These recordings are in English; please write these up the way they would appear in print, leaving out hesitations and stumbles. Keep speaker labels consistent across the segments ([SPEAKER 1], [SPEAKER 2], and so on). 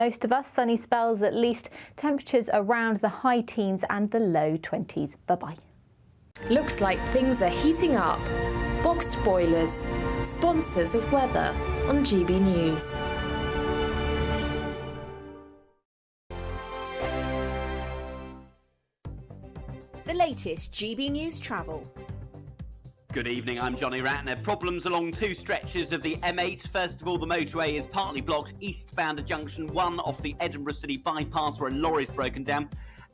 [SPEAKER 1] Most of us, sunny spells at least, temperatures around the high teens and the low 20s. Bye-bye.
[SPEAKER 2] Looks like things are heating up. Boxed boilers, sponsors of weather on GB News.
[SPEAKER 3] The latest GB News travel.
[SPEAKER 4] Good evening, I'm Johnny Ratner. Problems along two stretches of the M8. First of all, the motorway is partly blocked eastbound at junction 1 off the Edinburgh City bypass where a lorry's broken down.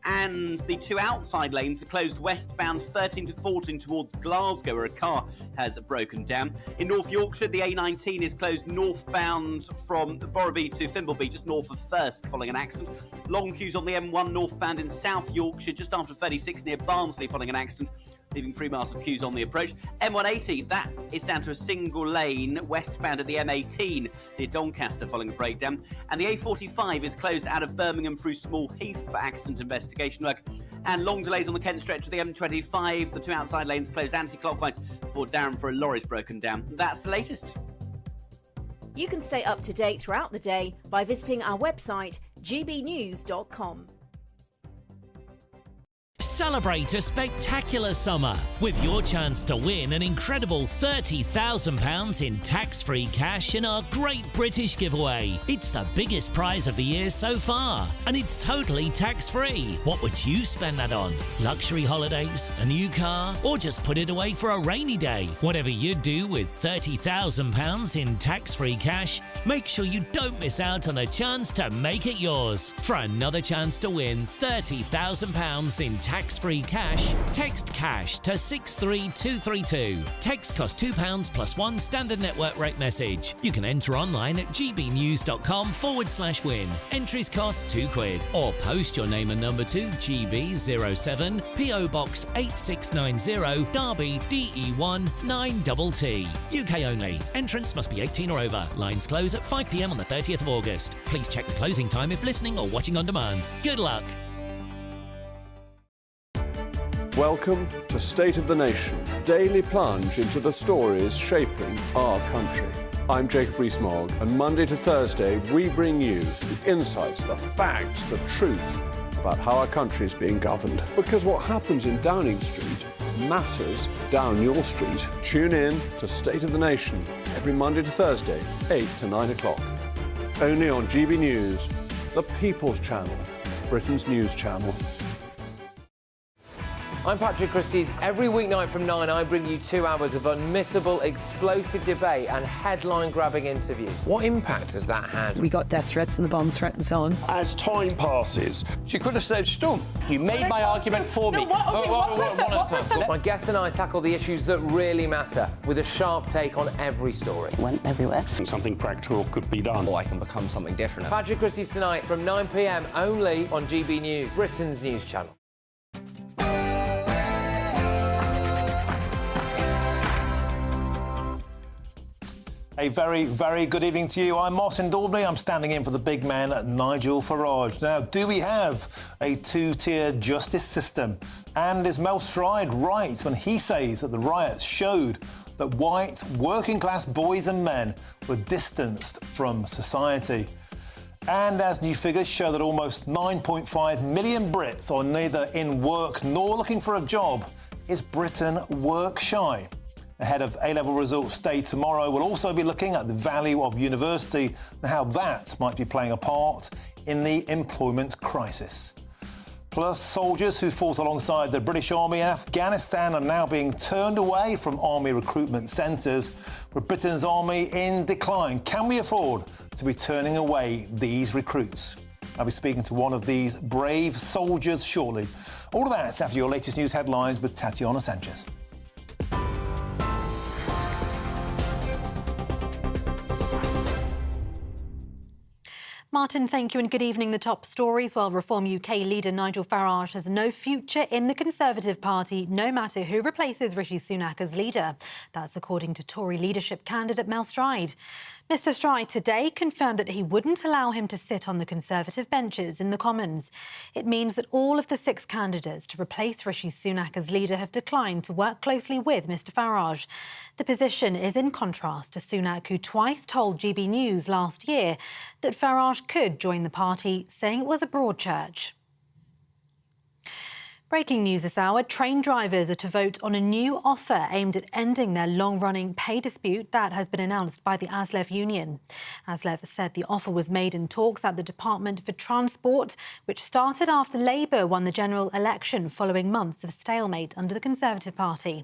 [SPEAKER 4] And the two outside lanes are closed westbound 13 to 14 towards Glasgow where a car has broken down. In North Yorkshire, the A19 is closed northbound from Borrowby to Thimbleby, just north of Thirsk following an accident. Long queues on the M1 northbound in South Yorkshire just after 36 near Barnsley following an accident, leaving 3 miles of queues on the approach. M180, that is down to a single lane westbound at the M18 near Doncaster following a breakdown. And the A45 is closed out of Birmingham through Small Heath for accident investigation work. And long delays on the Kent stretch of the M25. The two outside lanes closed anti-clockwise for Darren for a lorry's broken down. That's the latest.
[SPEAKER 3] You can stay up to date throughout the day by visiting our website, gbnews.com.
[SPEAKER 5] Celebrate a spectacular summer with your chance to win an incredible £30,000 in tax-free cash in our Great British Giveaway. It's the biggest prize of the year so far, and it's totally tax-free. What would you spend that on? Luxury holidays, a new car, or just put it away for a rainy day? Whatever you do with £30,000 in tax-free cash, make sure you don't miss out on a chance to make it yours. For another chance to win £30,000 in tax-free cash, text CASH to 63232. Text costs £2 plus one standard network rate message. You can enter online at gbnews.com/win. Entries cost £2, or post your name and number to GB07 PO Box 8690 Derby DE1 9TT. UK only. Entrants must be 18 or over. Lines close at 5 p.m. on the 30th of August. Please check the closing time if listening or watching on demand. Good luck.
[SPEAKER 6] Welcome to State of the Nation, daily plunge into the stories shaping our country. I'm Jacob Rees-Mogg, and Monday to Thursday we bring you the insights, the facts, the truth about how our country is being governed. Because what happens in Downing Street matters down your street. Tune in to State of the Nation every Monday to Thursday, 8 to 9 o'clock. Only on GB News, the People's Channel, Britain's news channel.
[SPEAKER 7] I'm Patrick Christie's. Every weeknight from 9, I bring you 2 hours of unmissable, explosive debate and headline-grabbing interviews. What impact has that had?
[SPEAKER 8] We got death threats and the bomb threat and so on.
[SPEAKER 9] As time passes,
[SPEAKER 10] she could have said storm. You made my argument for me.
[SPEAKER 7] My guests and I tackle the issues that really matter with a sharp take on every story.
[SPEAKER 11] It went everywhere.
[SPEAKER 9] Something practical could be done.
[SPEAKER 10] Or I can become something different.
[SPEAKER 7] Patrick Christie's tonight from 9 p.m. only on GB News, Britain's news channel.
[SPEAKER 12] A very, very good evening to you. I'm Martin Daubney. I'm standing in for the big man, Nigel Farage. Now, do we have a two-tier justice system? And is Mel Stride right when he says that the riots showed that white, working-class boys and men were distanced from society? And as new figures show that almost 9.5 million Brits are neither in work nor looking for a job, is Britain work-shy? Ahead of A-level results day tomorrow, we'll also be looking at the value of university and how that might be playing a part in the employment crisis. Plus, soldiers who fought alongside the British Army in Afghanistan are now being turned away from army recruitment centres, with Britain's army in decline. Can we afford to be turning away these recruits? I'll be speaking to one of these brave soldiers shortly. All of that after your latest news headlines with Tatiana Sanchez.
[SPEAKER 13] Martin, thank you and good evening. The top stories. Well, Reform UK leader Nigel Farage has no future in the Conservative Party, no matter who replaces Rishi Sunak as leader. That's according to Tory leadership candidate Mel Stride. Mr Stride today confirmed that he wouldn't allow him to sit on the Conservative benches in the Commons. It means that all of the 6 candidates to replace Rishi Sunak as leader have declined to work closely with Mr Farage. The position is in contrast to Sunak, who twice told GB News last year that Farage could join the party, saying it was a broad church. Breaking news this hour, train drivers are to vote on a new offer aimed at ending their long-running pay dispute that has been announced by the ASLEF union. ASLEF said the offer was made in talks at the Department for Transport, which started after Labour won the general election following months of stalemate under the Conservative Party.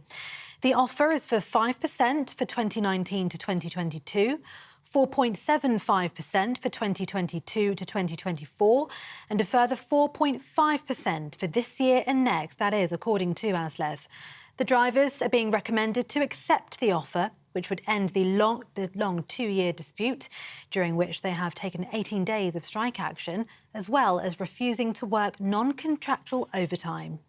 [SPEAKER 13] The offer is for 5% for 2019 to 2022, 4.75% for 2022 to 2024 and a further 4.5% for this year and next, that is, according to ASLEF. The drivers are being recommended to accept the offer, which would end the long 2-year dispute, during which they have taken 18 days of strike action, as well as refusing to work non-contractual overtime.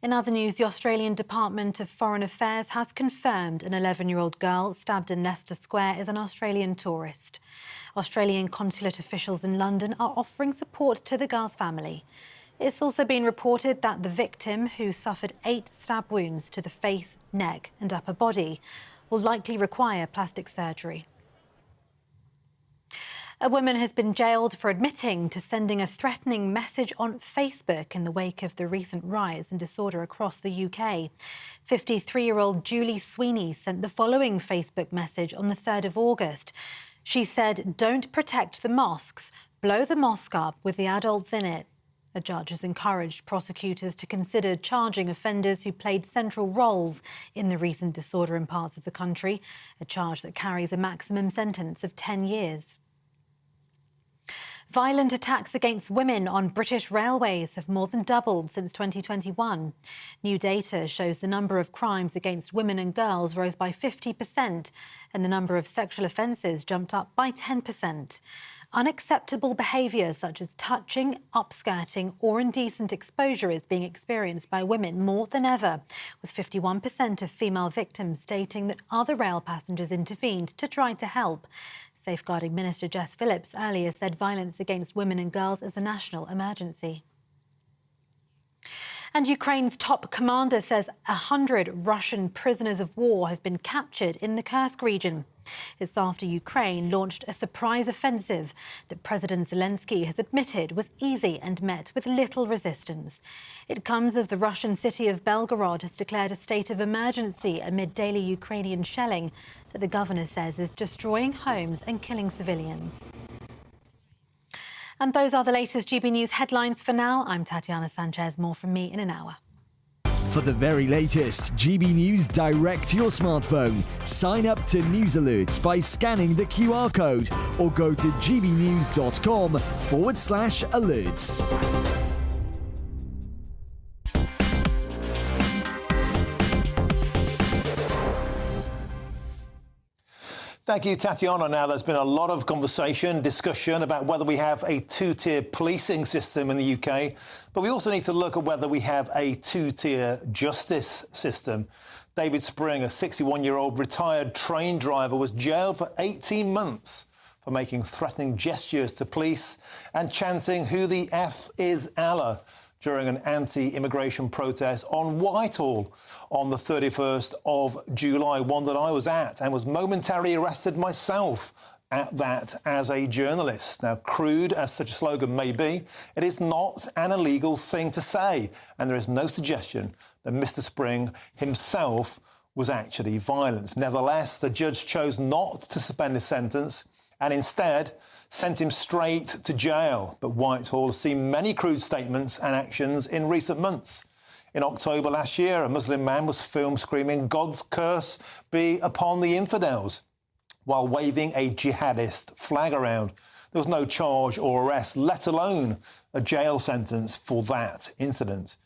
[SPEAKER 13] In other news, the Australian Department of Foreign Affairs has confirmed an 11-year-old girl stabbed in Leicester Square is an Australian tourist. Australian consulate officials in London are offering support to the girl's family. It's also been reported that the victim, who suffered 8 stab wounds to the face, neck and upper body, will likely require plastic surgery. A woman has been jailed for admitting to sending a threatening message on Facebook in the wake of the recent riots and disorder across the UK. 53-year-old Julie Sweeney sent the following Facebook message on the 3rd of August. She said, "Don't protect the mosques, blow the mosque up with the adults in it." A judge has encouraged prosecutors to consider charging offenders who played central roles in the recent disorder in parts of the country, a charge that carries a maximum sentence of 10 years. Violent attacks against women on British railways have more than doubled since 2021. New data shows the number of crimes against women and girls rose by 50% and the number of sexual offences jumped up by 10%. Unacceptable behaviour such as touching, upskirting or indecent exposure is being experienced by women more than ever, with 51% of female victims stating that other rail passengers intervened to try to help. Safeguarding Minister Jess Phillips earlier said violence against women and girls is a national emergency. And Ukraine's top commander says 100 Russian prisoners of war have been captured in the Kursk region. It's after Ukraine launched a surprise offensive that President Zelensky has admitted was easy and met with little resistance. It comes as the Russian city of Belgorod has declared a state of emergency amid daily Ukrainian shelling that the governor says is destroying homes and killing civilians. And those are the latest GB News headlines for now. I'm Tatiana Sanchez. More from me in an hour.
[SPEAKER 11] For the very latest GB News direct to your smartphone, sign up to News Alerts by scanning the QR code or go to gbnews.com/alerts.
[SPEAKER 12] Thank you, Tatiana. Now, there's been a lot of discussion about whether we have a 2-tier policing system in the UK, but we also need to look at whether we have a 2-tier justice system. David Spring, a 61-year-old retired train driver, was jailed for 18 months for making threatening gestures to police and chanting "Who the F is Allah" during an anti-immigration protest on Whitehall on the 31st of July, one that I was at and was momentarily arrested myself at that as a journalist. Now, crude as such a slogan may be, it is not an illegal thing to say, and there is no suggestion that Mr. Spring himself was actually violent. Nevertheless, the judge chose not to suspend his sentence and instead sent him straight to jail. But Whitehall has seen many crude statements and actions in recent months. In October last year, a Muslim man was filmed screaming "God's curse be upon the infidels" while waving a jihadist flag around. There was no charge or arrest, let alone a jail sentence for that incident.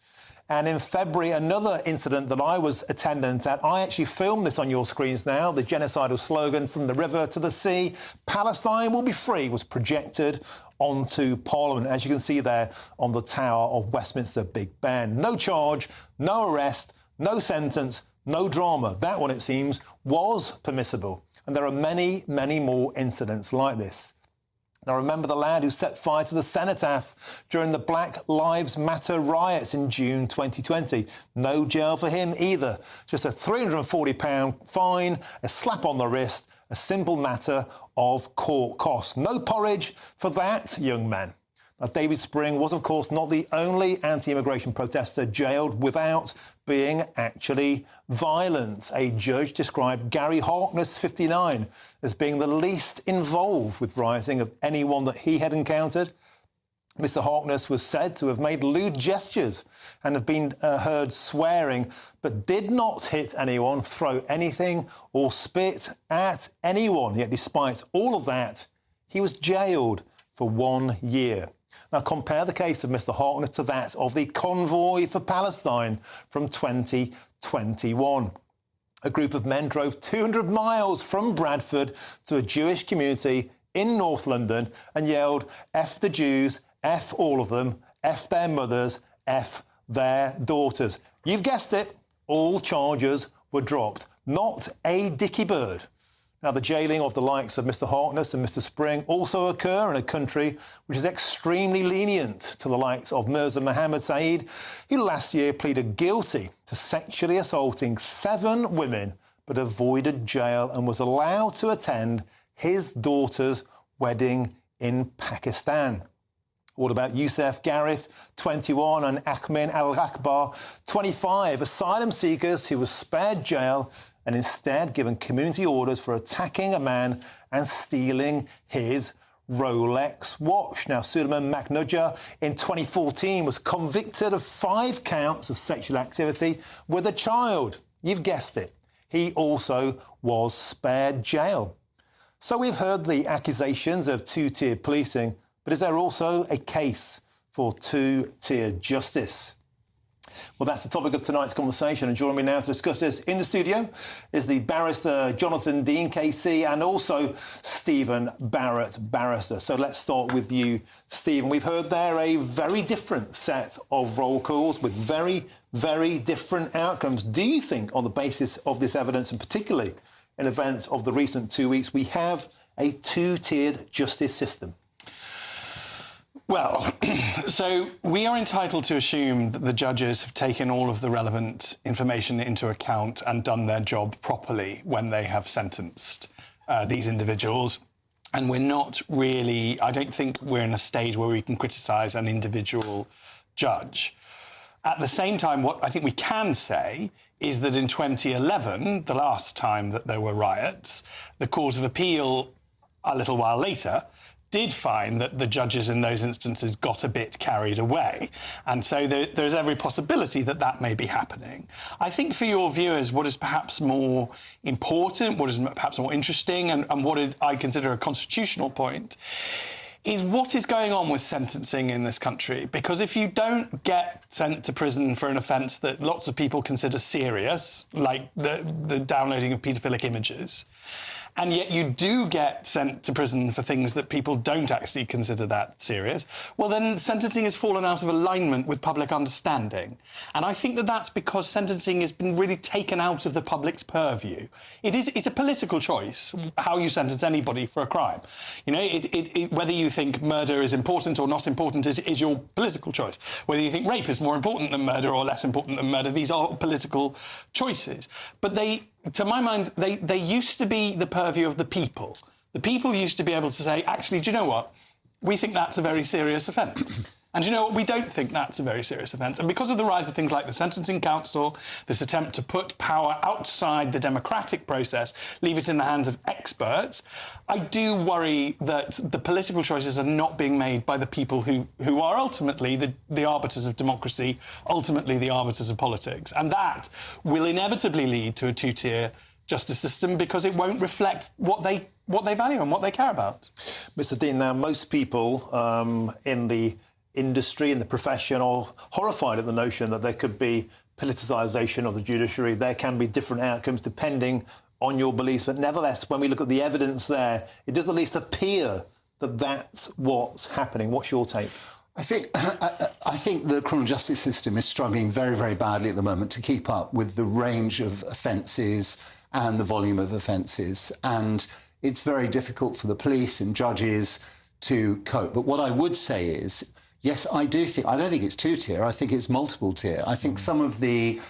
[SPEAKER 12] And in February, another incident that I was attendant at, I actually filmed this on your screens now, the genocidal slogan "From the river to the sea, Palestine will be free" was projected onto Parliament, as you can see there on the tower of Westminster Big Ben. No charge, no arrest, no sentence, no drama. That one, it seems, was permissible. And there are many, many more incidents like this. Now, remember the lad who set fire to the cenotaph during the Black Lives Matter riots in June 2020. No jail for him either. Just a £340 fine, a slap on the wrist, a simple matter of court costs. No porridge for that young man. Now, David Spring was, of course, not the only anti-immigration protester jailed without being actually violent. A judge described Gary Harkness, 59, as being the least involved with rioting of anyone that he had encountered. Mr. Harkness was said to have made lewd gestures and have been heard swearing, but did not hit anyone, throw anything or spit at anyone. Yet despite all of that, he was jailed for 1 year. Now, compare the case of Mr. Harkness to that of the Convoy for Palestine from 2021. A group of men drove 200 miles from Bradford to a Jewish community in North London and yelled, "F the Jews, F all of them, F their mothers, F their daughters." You've guessed it, all charges were dropped. Not a dicky bird. Now, the jailing of the likes of Mr. Harkness and Mr. Spring also occur in a country which is extremely lenient to the likes of Mirza Mohammed Saeed, who last year pleaded guilty to sexually assaulting 7 women but avoided jail and was allowed to attend his daughter's wedding in Pakistan. What about Youssef Garith, 21, and Ahmed Al-Akbar, 25, asylum seekers who were spared jail and instead given community orders for attacking a man and stealing his Rolex watch? Now, Suleiman Maknudja in 2014 was convicted of 5 counts of sexual activity with a child. You've guessed it. He also was spared jail. So we've heard the accusations of two-tiered policing, but is there also a case for two-tiered justice? Well, that's the topic of tonight's conversation, and joining me now to discuss this in the studio is the barrister Jonathan Dean, KC, and also Stephen Barrett, barrister. So let's start with you, Stephen. We've heard there a very different set of roll calls with very, very different outcomes. Do you think, on the basis of this evidence, and particularly in events of the recent 2 weeks, we have a two-tiered justice system?
[SPEAKER 9] Well, so we are entitled to assume that the judges have taken all of the relevant information into account and done their job properly when they have sentenced these individuals. And we're not really, I don't think we're in a stage where we can criticise an individual judge. At the same time, what I think we can say is that in 2011, the last time that there were riots, the Court of Appeal, a little while later, did find that the judges in those instances got a bit carried away. And so there's every possibility that that may be happening. I think for your viewers, what is perhaps more important, what is perhaps more interesting, and what I consider a constitutional point, is what is going on with sentencing in this country. Because if you don't get sent to prison for an offence that lots of people consider serious, like the downloading of paedophilic images, and yet you do get sent to prison for things that people don't actually consider that serious, well, then sentencing has fallen out of alignment with public understanding. And I think that that's because sentencing has been really taken out of the public's purview. It's a political choice, how you sentence anybody for a crime. You know, whether you think murder is important or not important is your political choice. Whether you think rape is more important than murder or less important than murder, these are political choices. But to my mind, they used to be the purview of the people. The people used to be able to say, actually, do you know what? We think that's a very serious offence. And do you know what? We don't think that's a very serious offence. And because of the rise of things like the Sentencing Council, this attempt to put power outside the democratic process, leave it in the hands of experts, I do worry that the political choices are not being made by the people who are ultimately the arbiters of democracy, ultimately the arbiters of politics. And that will inevitably lead to a two-tier justice system because it won't reflect what they value and what they care about.
[SPEAKER 12] Mr. Dean, now most people in the industry, in the profession, are horrified at the notion that there could be politicisation of the judiciary. There can be different outcomes depending on your beliefs. But nevertheless, when we look at the evidence there, it does at least appear that that's what's happening. What's your take?
[SPEAKER 14] I think the criminal justice system is struggling very, very badly at the moment to keep up with the range of offences, and the volume of offences. And it's very difficult for the police and judges to cope. But what I would say is, yes, I don't think it's two-tier, I think it's multiple-tier. I think some of the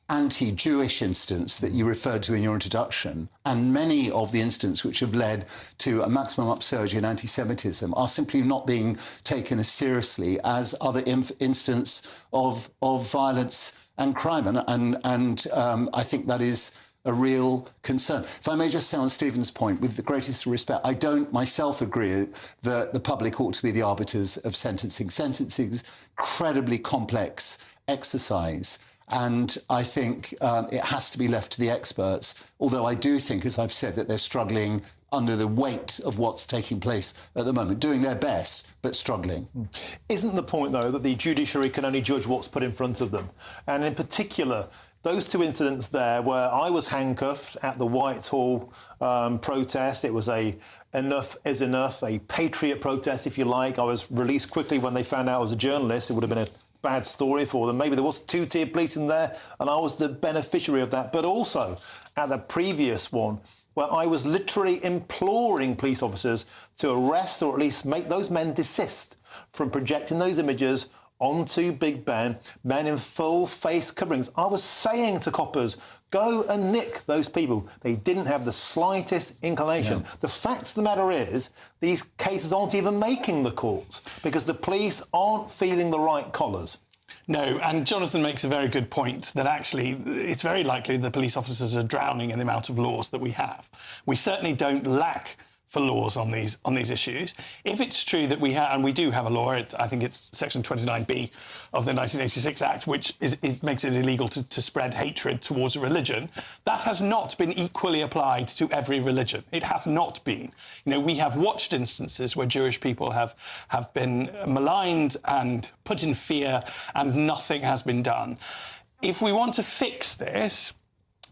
[SPEAKER 14] anti-Jewish incidents that you referred to in your introduction, and many of the incidents which have led to a maximum upsurge in anti-Semitism, are simply not being taken as seriously as other incidents of violence and crime. And I think that is a real concern. If I may just say on Stephen's point, with the greatest respect, I don't myself agree that the public ought to be the arbiters of sentencing. Sentencing is incredibly complex exercise, and I think it has to be left to the experts, although I do think, as I've said, that they're struggling under the weight of what's taking place at the moment, doing their best, but struggling.
[SPEAKER 12] Isn't the point, though, that the judiciary can only judge what's put in front of them? And in particular, those two incidents there where I was handcuffed at the Whitehall protest, it was a enough is enough, a patriot protest, if you like. I was released quickly when they found out I was a journalist. It would have been a bad story for them. Maybe there was two-tier policing there, and I was the beneficiary of that. But also, at the previous one, where I was literally imploring police officers to arrest or at least make those men desist from projecting those images onto Big Ben, men in full face coverings. I was saying to coppers, go and nick those people. They didn't have the slightest inclination. Yeah. The fact of the matter is, these cases aren't even making the courts because the police aren't feeling the right collars.
[SPEAKER 9] No, and Jonathan makes a very good point that actually it's very likely the police officers are drowning in the amount of laws that we have. We certainly don't lack for laws on these issues. If it's true that we have, and we do have a law, I think it's Section 29B of the 1986 Act, which makes it illegal to spread hatred towards a religion, that has not been equally applied to every religion. It has not been. You know, we have watched instances where Jewish people have been maligned and put in fear, and nothing has been done. If we want to fix this,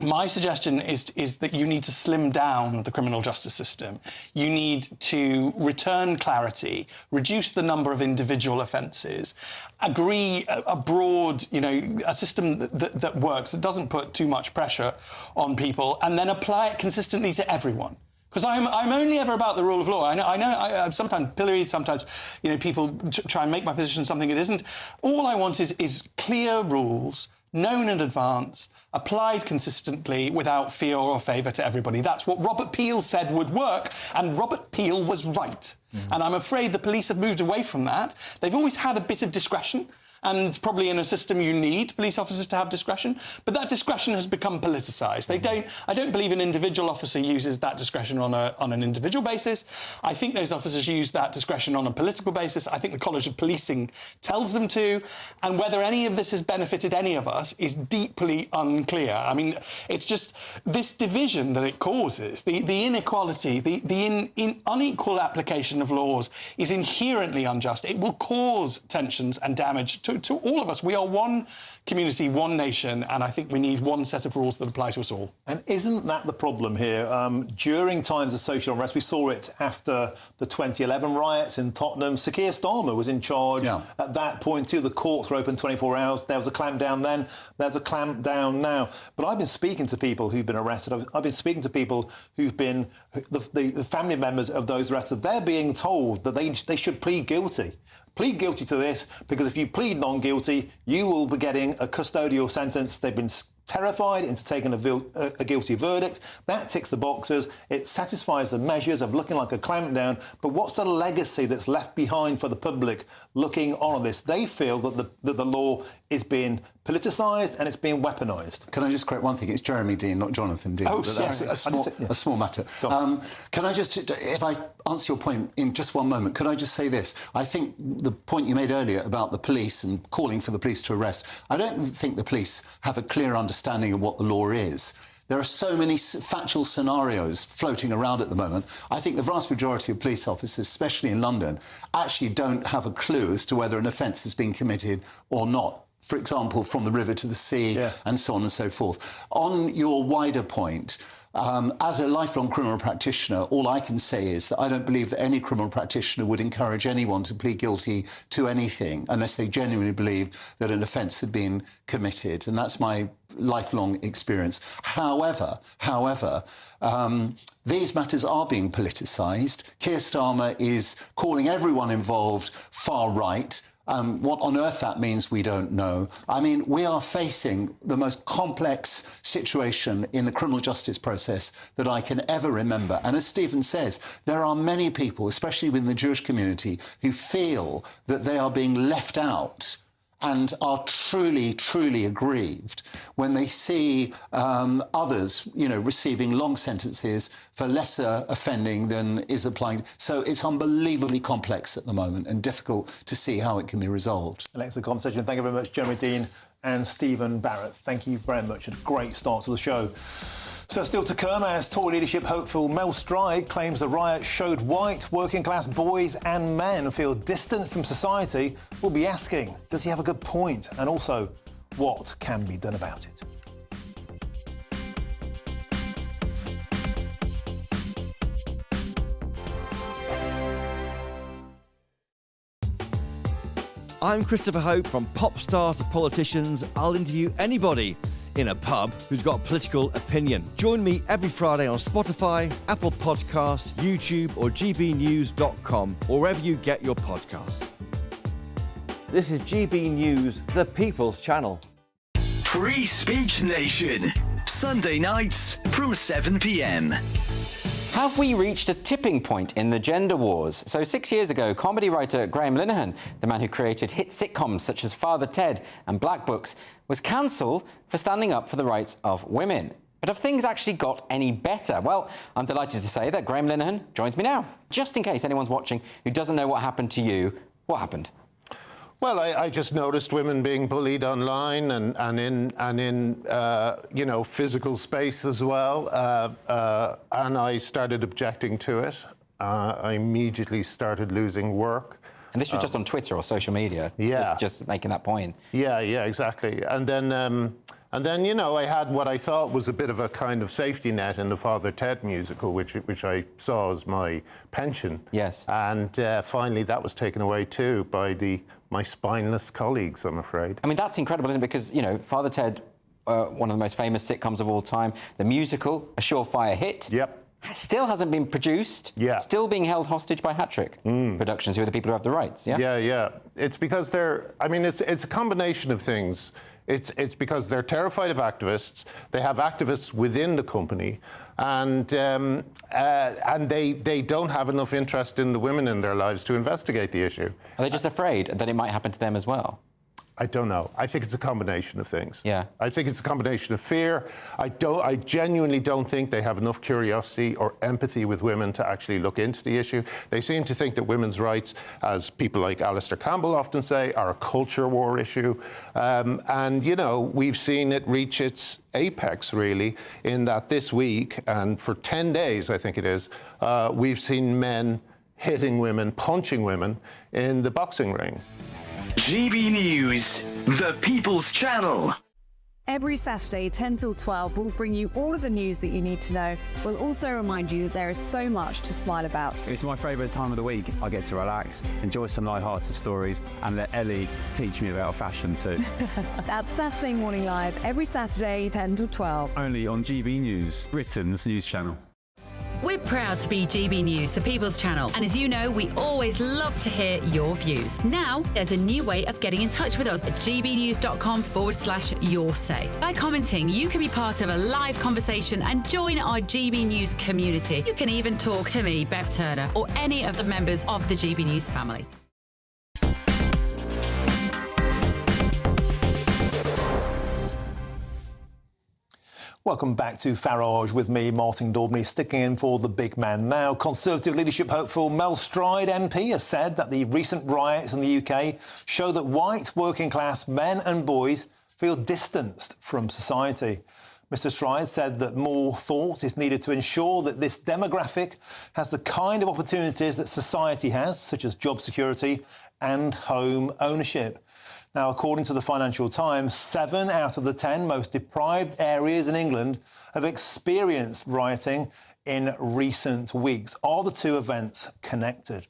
[SPEAKER 9] my suggestion is that you need to slim down the criminal justice system. You need to return clarity, reduce the number of individual offences, agree a broad, a system that works, that doesn't put too much pressure on people, and then apply it consistently to everyone. Because I'm only ever about the rule of law. I know I'm sometimes pilloried, sometimes people try and make my position something it isn't. All I want is clear rules, known in advance, applied consistently without fear or favour to everybody. That's what Robert Peel said would work, and Robert Peel was right. And I'm afraid the police have moved away from that. They've always had a bit of discretion, and probably in a system you need police officers to have discretion, but that discretion has become politicised. I don't believe an individual officer uses that discretion on an individual basis. I think those officers use that discretion on a political basis. I think the College of Policing tells them to, and whether any of this has benefited any of us is deeply unclear. I mean, it's just this division that it causes, the inequality, the unequal application of laws is inherently unjust. It will cause tensions and damage to all of us. We are one community, one nation, and I think we need one set of rules that apply to us all.
[SPEAKER 12] And isn't that the problem here? During times of social unrest, we saw it after the 2011 riots in Tottenham. Sir Keir Starmer was in charge at that point too. The courts were open 24 hours. There was a clampdown then. There's a clampdown now. But I've been speaking to people who've been arrested. I've been speaking to people who've been the family members of those arrested. They're being told that they should plead guilty. Plead guilty to this, because if you plead non-guilty, you will be getting a custodial sentence. They've been terrified into taking a guilty verdict. That ticks the boxes. It satisfies the measures of looking like a clampdown. But what's the legacy that's left behind for the public looking on this? They feel that the law is being politicised and it's being weaponised.
[SPEAKER 14] Can I just correct one thing? It's Jeremy Dean, not Jonathan Dean.
[SPEAKER 12] Oh,
[SPEAKER 14] yes. A small matter. Can I just, if I answer your point in just one moment, could I just say this? I think the point you made earlier about the police and calling for the police to arrest, I don't think the police have a clear understanding of what the law is. There are so many factual scenarios floating around at the moment. I think the vast majority of police officers, especially in London, actually don't have a clue as to whether an offence has been committed or not. For example, from the river to the sea and so on and so forth. On your wider point, As a lifelong criminal practitioner, all I can say is that I don't believe that any criminal practitioner would encourage anyone to plead guilty to anything unless they genuinely believe that an offence had been committed. And that's my lifelong experience. However, these matters are being politicised. Keir Starmer is calling everyone involved far right. What on earth that means, we don't know. I mean, we are facing the most complex situation in the criminal justice process that I can ever remember. And as Stephen says, there are many people, especially within the Jewish community, who feel that they are being left out and are truly, truly aggrieved when they see others, receiving long sentences for lesser offending than is applying. So it's unbelievably complex at the moment and difficult to see how it can be resolved.
[SPEAKER 12] An excellent conversation. Thank you very much, Jeremy Dean and Stephen Barrett. Thank you very much. A great start to the show. So still to come, as Tory leadership hopeful Mel Stride claims the riot showed white working-class boys and men feel distant from society, we'll be asking, does he have a good point? And also, what can be done about it?
[SPEAKER 15] I'm Christopher Hope. From pop stars to politicians, I'll interview anybody in a pub who's got a political opinion. Join me every Friday on Spotify, Apple Podcasts, YouTube or GBNews.com, or wherever you get your podcasts. This is GB News, the People's Channel.
[SPEAKER 16] Free Speech Nation, Sunday nights from 7 p.m.
[SPEAKER 17] Have we reached a tipping point in the gender wars? So 6 years ago, comedy writer Graham Linehan, the man who created hit sitcoms such as Father Ted and Black Books, was cancelled for standing up for the rights of women. But have things actually got any better? Well, I'm delighted to say that Graham Linehan joins me now. Just in case anyone's watching who doesn't know what happened to you, what happened?
[SPEAKER 18] Well, I just noticed women being bullied online and in physical space as well, and I started objecting to it. I immediately started losing work.
[SPEAKER 17] And this was just on Twitter or social media?
[SPEAKER 18] Yeah.
[SPEAKER 17] Just making that point?
[SPEAKER 18] Yeah, exactly. And then, I had what I thought was a bit of a kind of safety net in the Father Ted musical, which I saw as my pension.
[SPEAKER 17] Yes.
[SPEAKER 18] And finally that was taken away too by my spineless colleagues, I'm afraid.
[SPEAKER 17] I mean, that's incredible, isn't it? Because, Father Ted, one of the most famous sitcoms of all time, the musical, a surefire hit.
[SPEAKER 18] Yep.
[SPEAKER 17] Still hasn't been produced.
[SPEAKER 18] Yeah.
[SPEAKER 17] Still being held hostage by Hat-Trick Productions, who are the people who have the rights, yeah?
[SPEAKER 18] Yeah. It's because it's a combination of things. It's because they're terrified of activists. They have activists within the company, and they don't have enough interest in the women in their lives to investigate the issue.
[SPEAKER 17] Are they just afraid that it might happen to them as well?
[SPEAKER 18] I don't know. I think it's a combination of things.
[SPEAKER 17] Yeah.
[SPEAKER 18] I think it's a combination of fear. I genuinely don't think they have enough curiosity or empathy with women to actually look into the issue. They seem to think that women's rights, as people like Alistair Campbell often say, are a culture war issue. We've seen it reach its apex, really, in that this week, and for 10 days, I think it is, we've seen men hitting women, punching women in the boxing ring.
[SPEAKER 16] GB News, the People's Channel.
[SPEAKER 19] Every Saturday, 10 till 12, we'll bring you all of the news that you need to know. We'll also remind you that there is so much to smile about.
[SPEAKER 20] It's my favourite time of the week. I get to relax, enjoy some light-hearted stories, and let Ellie teach me about fashion too.
[SPEAKER 19] That's Saturday Morning Live, every Saturday, 10 till 12.
[SPEAKER 20] Only on GB News, Britain's news channel.
[SPEAKER 21] We're proud to be GB News, the People's Channel. And as you know, we always love to hear your views. Now, there's a new way of getting in touch with us at gbnews.com/yoursay. By commenting, you can be part of a live conversation and join our GB News community. You can even talk to me, Bev Turner, or any of the members of the GB News family.
[SPEAKER 12] Welcome back to Farage with me, Martin Daubney, sticking in for the big man now. Conservative leadership hopeful Mel Stride MP has said that the recent riots in the UK show that white working-class men and boys feel distanced from society. Mr Stride said that more thought is needed to ensure that this demographic has the kind of opportunities that society has, such as job security and home ownership. Now, according to the Financial Times, 7 out of the 10 most deprived areas in England have experienced rioting in recent weeks. Are the two events connected?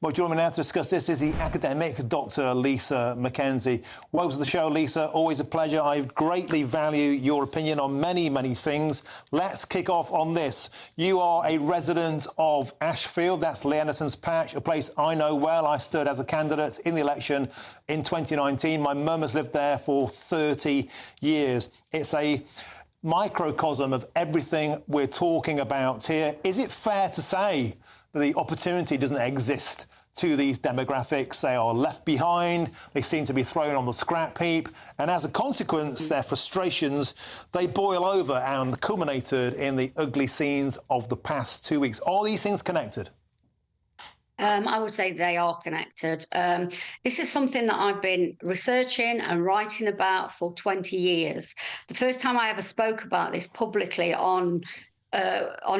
[SPEAKER 12] Well, joining me now to discuss this is the academic Dr. Lisa Mackenzie. Welcome to the show, Lisa. Always a pleasure. I greatly value your opinion on many, many things. Let's kick off on this. You are a resident of Ashfield. That's Lee Anderson's patch, a place I know well. I stood as a candidate in the election in 2019. My mum has lived there for 30 years. It's a microcosm of everything we're talking about here. Is it fair to say that the opportunity doesn't exist to these demographics? They are left behind, they seem to be thrown on the scrap heap, and as a consequence, their frustrations, they boil over and culminated in the ugly scenes of the past 2 weeks. Are these things connected?
[SPEAKER 1] I would say they are connected. This is something that I've been researching and writing about for 20 years. The first time I ever spoke about this publicly on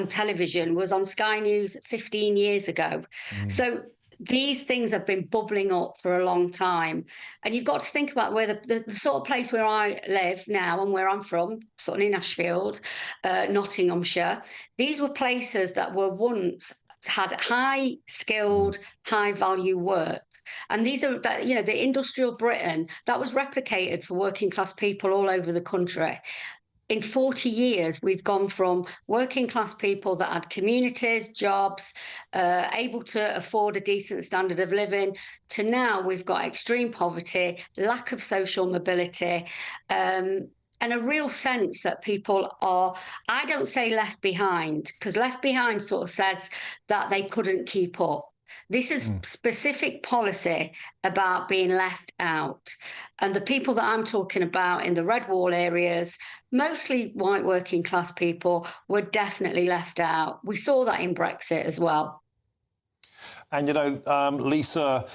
[SPEAKER 1] television was on Sky News 15 years ago. So these things have been bubbling up for a long time. And you've got to think about where the sort of place where I live now and where I'm from, sort of in Ashfield, Nottinghamshire, these were places that were once had high skilled, high value work. And these are, the industrial Britain, that was replicated for working class people all over the country. In 40 years, we've gone from working class people that had communities, jobs, able to afford a decent standard of living, to now we've got extreme poverty, lack of social mobility, and a real sense that people are, I don't say left behind, because left behind sort of says that they couldn't keep up. This is specific policy about being left out. And the people that I'm talking about in the red wall areas, mostly white working class people, were definitely left out. We saw that in Brexit as well.
[SPEAKER 12] And, Lisa,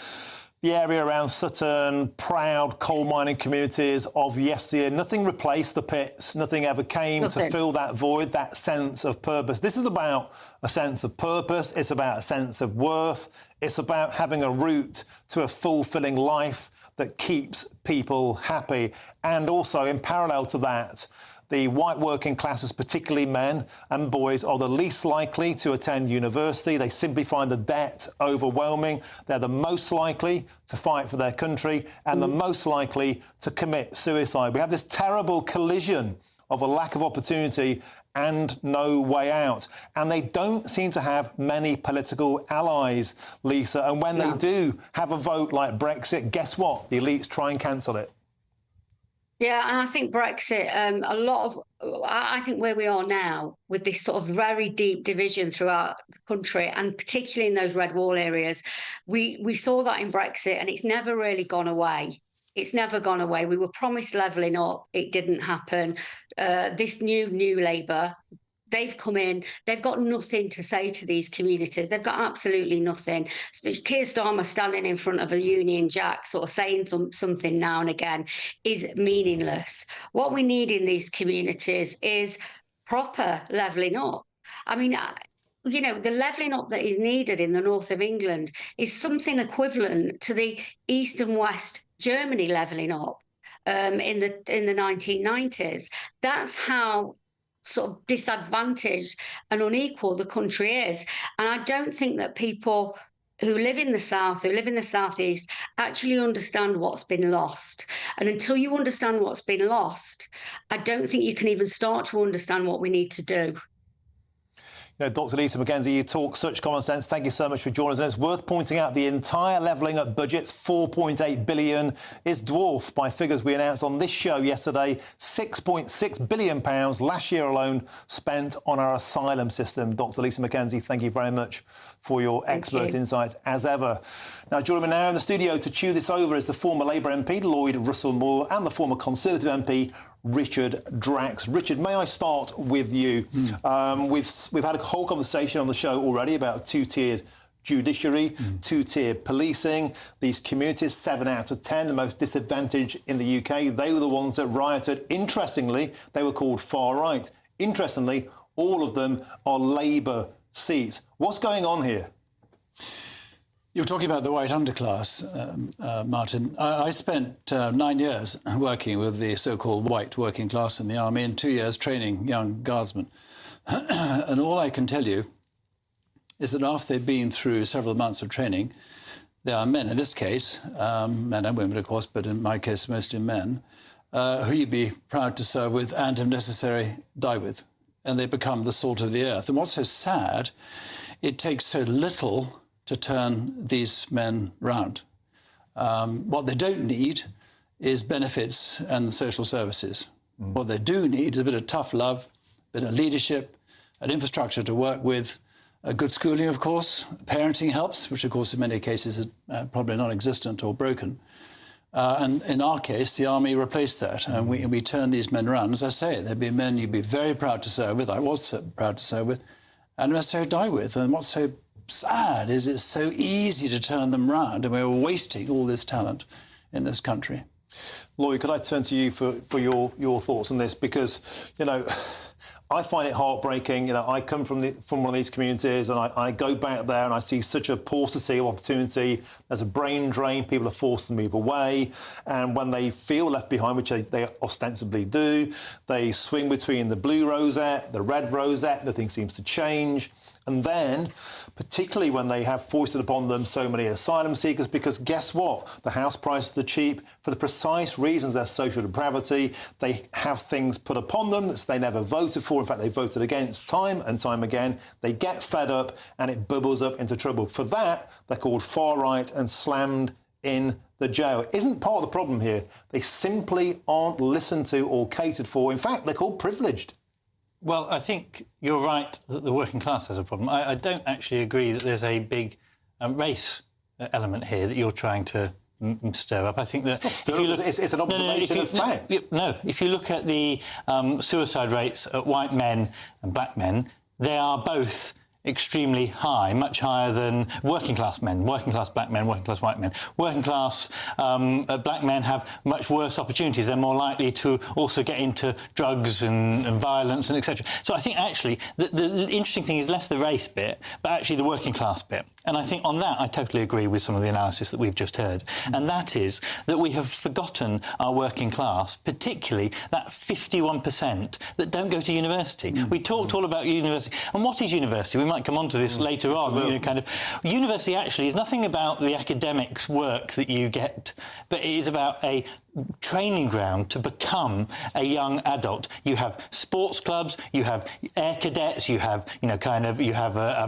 [SPEAKER 12] the area around Sutton, proud coal mining communities of yesteryear, nothing replaced the pits, nothing ever came to fill that void, that sense of purpose. This is about a sense of purpose, it's about a sense of worth, it's about having a route to a fulfilling life that keeps people happy. And also, in parallel to that, the white working classes, particularly men and boys, are the least likely to attend university. They simply find the debt overwhelming. They're the most likely to fight for their country and the most likely to commit suicide. We have this terrible collision of a lack of opportunity and no way out. And they don't seem to have many political allies, Lisa. And when they do have a vote like Brexit, guess what? The elites try and cancel it.
[SPEAKER 1] Yeah, and I think Brexit, I think where we are now with this sort of very deep division throughout the country, and particularly in those red wall areas, we saw that in Brexit, and it's never really gone away. It's never gone away. We were promised levelling up. It didn't happen. This new Labour, they've come in, they've got nothing to say to these communities. They've got absolutely nothing. So Keir Starmer standing in front of a Union Jack, sort of saying something now and again, is meaningless. What we need in these communities is proper levelling up. I mean, the levelling up that is needed in the north of England is something equivalent to the east and west Germany levelling up in the 1990s. That's how sort of disadvantaged and unequal the country is. And I don't think that people who live in the south, who live in the southeast, actually understand what's been lost. And until you understand what's been lost, I don't think you can even start to understand what we need to do.
[SPEAKER 12] Dr. Lisa Mackenzie, you talk such common sense. Thank you so much for joining us. And it's worth pointing out the entire levelling up budget, £4.8 billion, is dwarfed by figures we announced on this show yesterday. £6.6 billion last year alone spent on our asylum system. Dr. Lisa Mackenzie, thank you very much for your expert insight, as ever. Now, joining me now in the studio to chew this over is the former Labour MP, Lloyd Russell-Moore, and the former Conservative MP, Richard Drax. Richard, may I start with you? We've had a whole conversation on the show already about two-tiered judiciary, two-tiered policing. These communities, 7 out of 10, the most disadvantaged in the UK, they were the ones that rioted. Interestingly, they were called far-right. Interestingly, all of them are Labour seats. What's going on here?
[SPEAKER 2] You're talking about the white underclass, Martin. I spent 9 years working with the so-called white working class in the army and 2 years training young guardsmen. And all I can tell you is that after they've been through several months of training, there are men, in this case, men and women, of course, but in my case, mostly men, who you'd be proud to serve with and, if necessary, die with. And they become the salt of the earth. And what's so sad, it takes so little to turn these men round. What they don't need is benefits and social services. What they do need is a bit of tough love, a bit of leadership, an infrastructure to work with, a good schooling, of course. Parenting helps, which, of course, in many cases is probably non-existent or broken. And in our case, the army replaced that, and we turned these men around. As I say, there'd be men you'd be very proud to serve with, I was proud to serve with, and necessarily die with. And what's so sad is it's so easy to turn them round, and we're wasting all this talent in this country.
[SPEAKER 12] Lloyd, could I turn to you for your thoughts on this? Because, you know, I find it heartbreaking. You know, I come from one of these communities, and I go back there and I see such a paucity of opportunity. There's a brain drain. People are forced to move away, and when they feel left behind, which they ostensibly do, they swing between the blue rosette, the red rosette. Nothing seems to change. And then, particularly when they have foisted upon them so many asylum seekers, because guess what? The house prices are cheap for the precise reasons they're social depravity. They have things put upon them that they never voted for. In fact, they voted against time and time again. They get fed up and it bubbles up into trouble. For that, they're called far right and slammed in the jail. It isn't part of the problem here. They simply aren't listened to or catered for. In fact, they're called privileged.
[SPEAKER 22] Well, I think you're right that the working class has a problem. I don't actually agree that there's a big race element here that you're trying to stir up. I think that
[SPEAKER 12] it's an observation of fact.
[SPEAKER 22] If you look at the suicide rates at white men and black men, they are both extremely high, much higher than working class men, working class black men, working class white men. Working class black men have much worse opportunities. They're more likely to also get into drugs and violence and etc. So I think actually the interesting thing is less the race bit, but actually the working class bit. And I think on that I totally agree with some of the analysis that we've just heard. And that is that we have forgotten our working class, particularly that 51% that don't go to university. We talked all about university. And what is university? We might come on to this later on. You know, kind of university actually is nothing about the academics work that you get, but it is about a training ground to become a young adult. You have sports clubs, you have air cadets, you have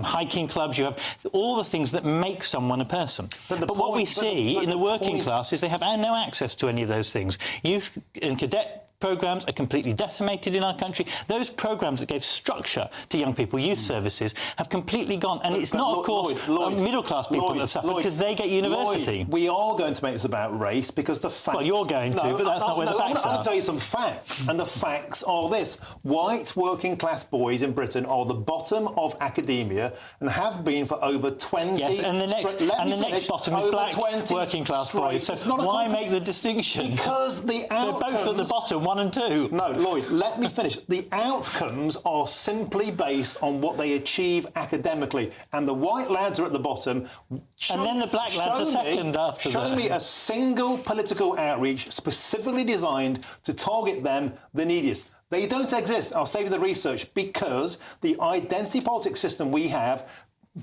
[SPEAKER 22] hiking clubs, you have all the things that make someone a person. But what we see in the working class is they have no access to any of those things. Youth and cadet programmes are completely decimated in our country. Those programmes that gave structure to young people, youth services, have completely gone. And it's not, of course, middle-class people that have suffered because they get university.
[SPEAKER 12] We are going to make this about race because the facts...
[SPEAKER 22] Well, you're going to, but that's not where the facts are.
[SPEAKER 12] I'm going to tell you some facts, and the facts are this. White working-class boys in Britain are the bottom of academia and have been for over 20...
[SPEAKER 22] Yes, and the next bottom is black working-class boys. So why make the distinction?
[SPEAKER 12] Because the outcomes...
[SPEAKER 22] They're both at the bottom, 1 and 2.
[SPEAKER 12] No, Lloyd, let me finish. The outcomes are simply based on what they achieve academically. And the white lads are at the bottom.
[SPEAKER 22] And then the black lads are second after that.
[SPEAKER 12] Show me a single political outreach specifically designed to target them, the neediest. They don't exist. I'll save you the research because the identity politics system we have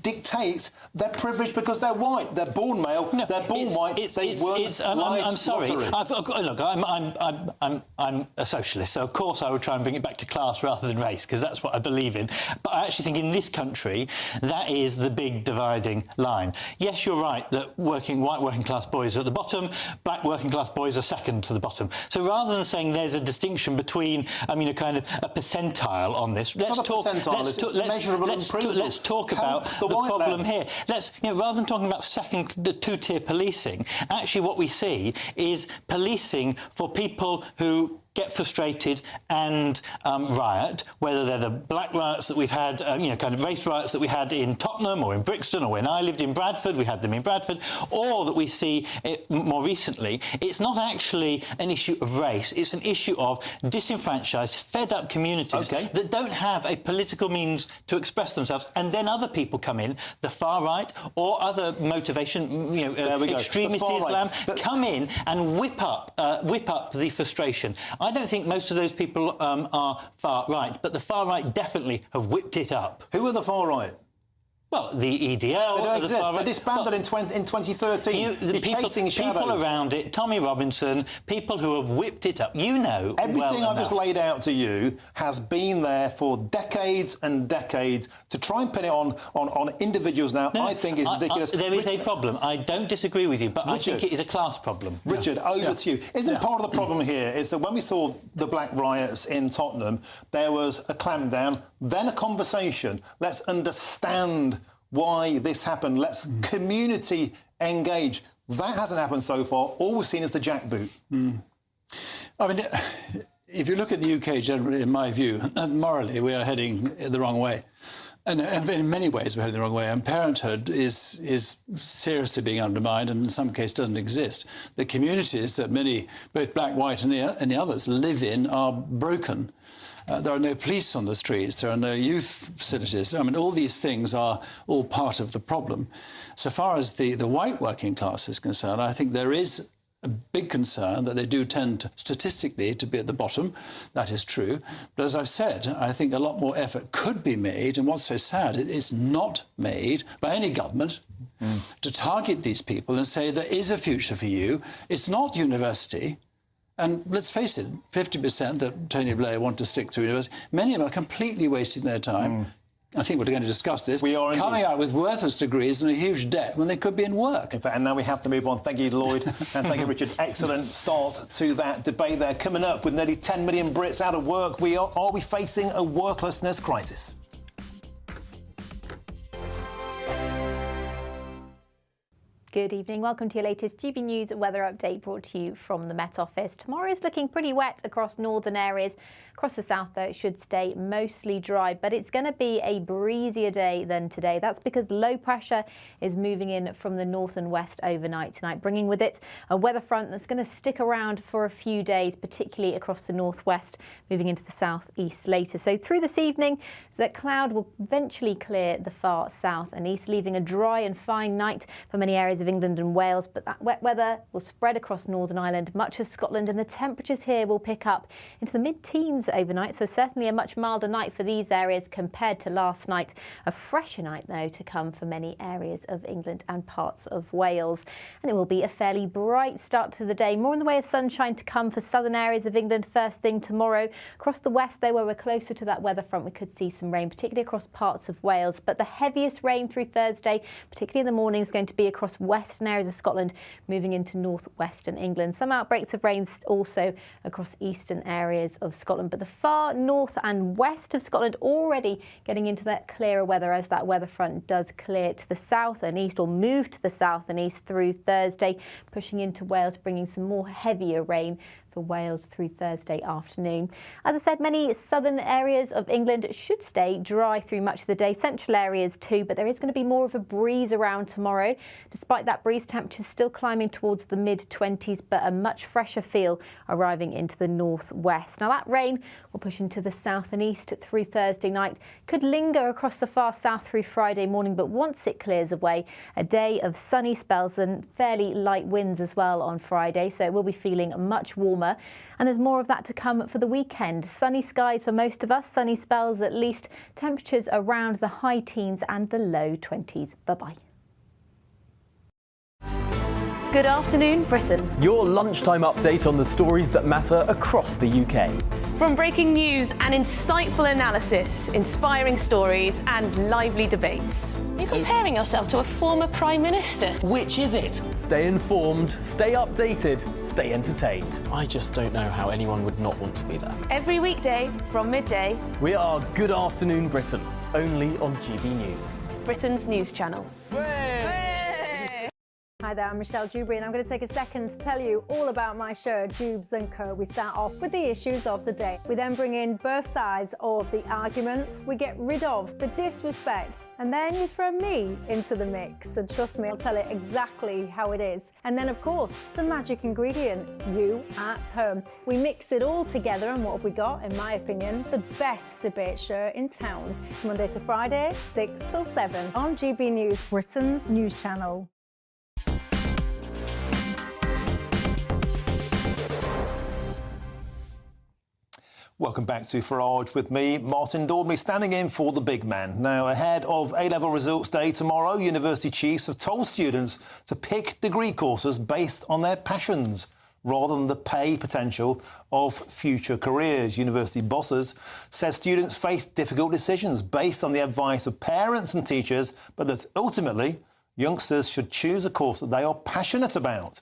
[SPEAKER 12] dictates they're privileged because they're white. They're born male. They're born white.
[SPEAKER 22] I'm sorry. Look, I'm a socialist, so of course I would try and bring it back to class rather than race because that's what I believe in. But I actually think in this country that is the big dividing line. Yes, you're right that white working class boys are at the bottom. Black working class boys are second to the bottom. So rather than saying there's a distinction between, a kind of a percentile on this, let's talk about the problem here. Rather than talking about two-tier policing, actually what we see is policing for people who get frustrated and riot, whether they're the black riots that we've had, kind of race riots that we had in Tottenham or in Brixton, or when I lived in Bradford, we had them in Bradford, or that we see it more recently, it's not actually an issue of race, it's an issue of disenfranchised, fed-up communities that don't have a political means to express themselves, and then other people come in, the far right or other motivation, extremist Islam, come in and whip up the frustration. I don't think most of those people are far right, but the far right definitely have whipped it up.
[SPEAKER 12] Who are the far right?
[SPEAKER 22] Well, the EDL...
[SPEAKER 12] They don't exist. They disbanded in 2013.
[SPEAKER 22] People around it, Tommy Robinson, people who have whipped it up. You know
[SPEAKER 12] everything I've just laid out to you has been there for decades and decades. To try and pin it on individuals now, I think is ridiculous.
[SPEAKER 22] There is a problem. I don't disagree with you, but Richard, I think it is a class problem.
[SPEAKER 12] Richard, over to you. Isn't part of the problem here is that when we saw the black riots in Tottenham, there was a clampdown, then a conversation. Let's understand why this happened. Let's community engage. That hasn't happened so far. All we've seen is the jackboot.
[SPEAKER 2] I mean, if you look at the UK generally, in my view, morally we are heading the wrong way. And in many ways we're heading the wrong way. And parenthood is seriously being undermined and in some cases doesn't exist. The communities that many, both black, white and the others, live in are broken. There are no police on the streets, there are no youth facilities. I mean, all these things are all part of the problem. So far as the white working class is concerned, I think there is a big concern that they do tend statistically to be at the bottom. That is true. But as I've said, I think a lot more effort could be made, and what's so sad, it is not made by any government to target these people and say there is a future for you. It's not university. And let's face it, 50% that Tony Blair want to stick through university, many of them are completely wasting their time. I think we're going to discuss this. We are coming out with worthless degrees and a huge debt when they could be in work.
[SPEAKER 12] In fact, and now we have to move on. Thank you, Lloyd, and thank you, Richard. Excellent start to that debate there. Coming up, with nearly 10 million Brits out of work, are we facing a worklessness crisis?
[SPEAKER 3] Good evening. Welcome to your latest GB News weather update brought to you from the Met Office. Tomorrow is looking pretty wet across northern areas. Across the south, though, it should stay mostly dry, but it's going to be a breezier day than today. That's because low pressure is moving in from the north and west overnight tonight, bringing with it a weather front that's going to stick around for a few days, particularly across the northwest, moving into the southeast later. So through this evening, that cloud will eventually clear the far south and east, leaving a dry and fine night for many areas of England and Wales. But that wet weather will spread across Northern Ireland, much of Scotland, and the temperatures here will pick up into the mid-teens overnight, so certainly a much milder night for these areas compared to last night. A fresher night, though, to come for many areas of England and parts of Wales. And it will be a fairly bright start to the day. More in the way of sunshine to come for southern areas of England first thing tomorrow. Across the west, though, where we're closer to that weather front, we could see some rain, particularly across parts of Wales. But the heaviest rain through Thursday, particularly in the morning, is going to be across western areas of Scotland, moving into northwestern England. Some outbreaks of rain also across eastern areas of Scotland, but the far north and west of Scotland already getting into that clearer weather as that weather front does clear to the south and east, or move to the south and east through Thursday, pushing into Wales, bringing some more heavier rain for Wales through Thursday afternoon. As I said, many southern areas of England should stay dry through much of the day, central areas too, but there is going to be more of a breeze around tomorrow. Despite that breeze, temperatures still climbing towards the mid-20s, but a much fresher feel arriving into the northwest. Now that rain will push into the south and east through Thursday night, could linger across the far south through Friday morning, but once it clears away, a day of sunny spells and fairly light winds as well on Friday, so we'll be feeling much warmer. And there's more of that to come for the weekend. Sunny skies for most of us, sunny spells at least, temperatures around the high teens and the low 20s. Bye-bye.
[SPEAKER 4] Good afternoon, Britain. Your lunchtime update on the stories that matter across the UK.
[SPEAKER 23] From breaking news and insightful analysis, inspiring stories and lively debates. You're comparing yourself to a former Prime Minister.
[SPEAKER 4] Which is it? Stay informed, stay updated, stay entertained.
[SPEAKER 24] I just don't know how anyone would not want to be there.
[SPEAKER 23] Every weekday from midday.
[SPEAKER 4] We are Good Afternoon Britain, only on GB News.
[SPEAKER 23] Britain's news channel.
[SPEAKER 5] Hi there, I'm Michelle Dewberry, and I'm going to take a second to tell you all about my show, Dubes & Co. We start off with the issues of the day. We then bring in both sides of the argument. We get rid of the disrespect. And then you throw me into the mix. And trust me, I'll tell it exactly how it is. And then, of course, the magic ingredient, you at home. We mix it all together, and what have we got? In my opinion, the best debate show in town. Monday to Friday, 6 till 7 on GB News, Britain's news channel.
[SPEAKER 12] Welcome back to Farage with me, Martin Dordley, standing in for the big man. Now, ahead of A-level results day tomorrow, university chiefs have told students to pick degree courses based on their passions rather than the pay potential of future careers. University bosses said students face difficult decisions based on the advice of parents and teachers, but that ultimately youngsters should choose a course that they are passionate about.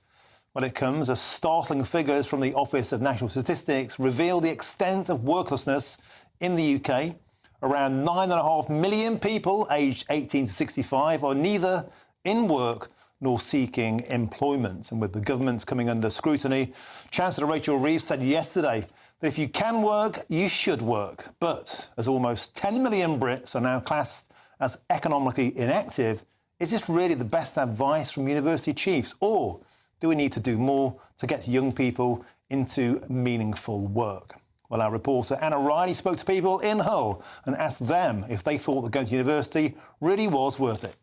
[SPEAKER 12] When it comes, as startling figures from the Office of National Statistics reveal the extent of worklessness in the UK. Around 9.5 million people aged 18 to 65 are neither in work nor seeking employment. And with the government coming under scrutiny, Chancellor Rachel Reeves said yesterday that if you can work, you should work. But as almost 10 million Brits are now classed as economically inactive, is this really the best advice from university chiefs? Or do we need to do more to get young people into meaningful work? Well, our reporter Anna Riley spoke to people in Hull and asked them if they thought that going to university really was worth it.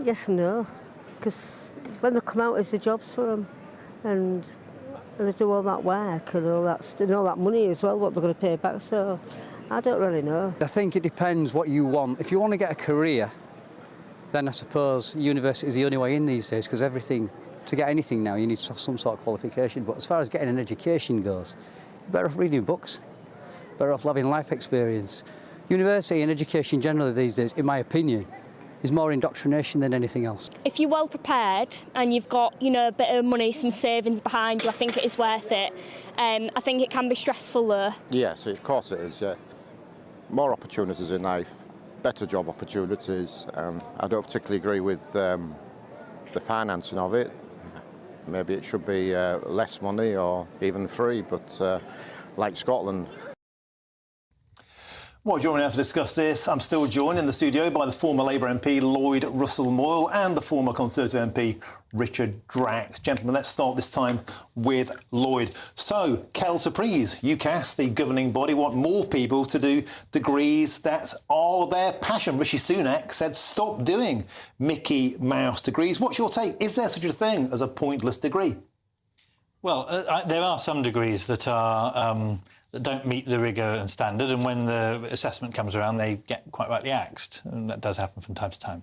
[SPEAKER 6] Yes and no, because when they come out, it's the jobs for them, and they do all that work and all that money as well, what they're going to pay back. So I don't really know.
[SPEAKER 8] I think it depends what you want. If you want to get a career, then I suppose university is the only way in these days, because to get anything now, you need to have some sort of qualification. But as far as getting an education goes, you're better off reading books, better off having life experience. University and education generally these days, in my opinion, is more indoctrination than anything else.
[SPEAKER 10] If you're well prepared and you've got, a bit of money, some savings behind you, I think it is worth it. I think it can be stressful though.
[SPEAKER 25] Yes, of course it is, yeah. More opportunities in life, better job opportunities. I don't particularly agree with the financing of it. Maybe it should be less money or even free, but like Scotland.
[SPEAKER 12] Well, joining us to discuss this, I'm still joined in the studio by the former Labour MP Lloyd Russell-Moyle and the former Conservative MP Richard Drax. Gentlemen, let's start this time with Lloyd. So, quelle surprise, UCAS, the governing body, want more people to do degrees that are their passion. Rishi Sunak said stop doing Mickey Mouse degrees. What's your take? Is there such a thing as a pointless degree?
[SPEAKER 22] Well, there are some degrees that are that don't meet the rigour and standard, and when the assessment comes around, they get quite rightly axed, and that does happen from time to time.